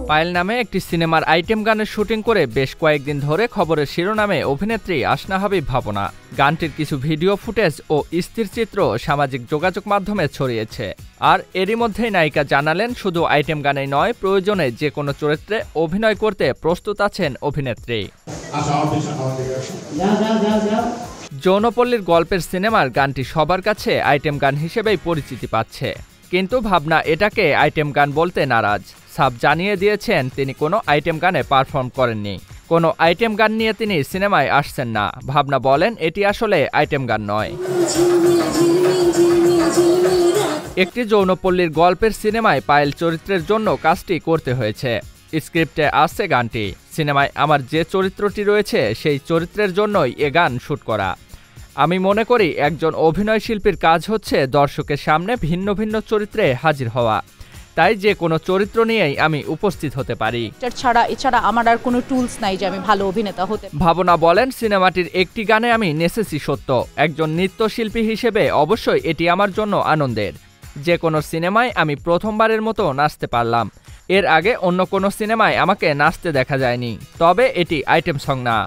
পায়েল নামে একটি সিনেমার আইটেম গানের শুটিং করে বেশ কয়েকদিন ধরে খবরের শিরোনামে অভিনেত্রী আসনা হাবিব ভাবনা। গানটির কিছু ভিডিও ফুটেজ ও স্থিরচিত্র সামাজিক যোগাযোগ মাধ্যমে ছড়িয়েছে। আর এরই মধ্যেই নায়িকা জানালেন, শুধু আইটেম গানেই নয়, প্রয়োজনে যে কোনো চরিত্রে অভিনয় করতে প্রস্তুত আছেন অভিনেত্রী। যৌনপল্লীর গল্পের সিনেমার গানটি সবার কাছে আইটেম গান হিসেবেই পরিচিতি পাচ্ছে, কিন্তু ভাবনা এটাকে আইটেম গান বলতে নারাজ। সাফ জানিয়ে দিয়েছেন তিনি কোনো আইটেম গানে পারফর্ম করেননি, কোনো আইটেম গান নিয়ে তিনি সিনেমায় আসছেন না। ভাবনা বলেন, এটি আসলে আইটেম গান নয়। একটি যৌনপল্লীর গল্পের সিনেমায় পায়েল চরিত্রের জন্য কাজটি করতে হয়েছে। স্ক্রিপ্টে আছে গানটি। সিনেমায় আমার যে চরিত্রটি রয়েছে সেই চরিত্রের জন্যই এ গান শুট করা। আমি মনে করি একজন অভিনয় শিল্পীর কাজ হচ্ছে দর্শকের সামনে ভিন্ন ভিন্ন চরিত্রে হাজির হওয়া, তাই যে কোনো চরিত্র নিয়েই আমি উপস্থিত হতে পারি। এছাড়া আমার আর কোনো টুলস নাই যে আমি ভালো অভিনেতা হতে। ভাবনা বলেন, সিনেমাটির একটি গানে আমি নেচেছি সত্য, একজন নৃত্যশিল্পী হিসেবে অবশ্যই এটি আমার জন্য আনন্দের। যে কোনো সিনেমায় আমি প্রথমবারের মতো নাচতে পারলাম, এর আগে অন্য কোনো সিনেমায় আমাকে নাচতে দেখা যায়নি, তবে এটি আইটেম সং না।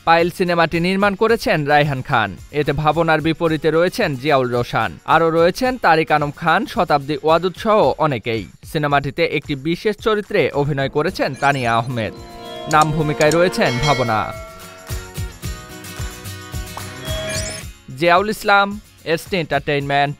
পায়েল সিনেমাটি নির্মাণ করেছেন রায়হান খান। এতে ভাবনার বিপরীতে রয়েছেন জিয়াউল রোশান, আরও রয়েছেন তারিক আনম খান, শতাব্দী ওয়াদুদ সহ অনেকেই। সিনেমাটিতে একটি বিশেষ চরিত্রে অভিনয় করেছেন তানিয়া আহমেদ। নাম ভূমিকায় রয়েছেন ভাবনা। জিয়াউল ইসলাম, এসটি এন্টারটেইনমেন্ট।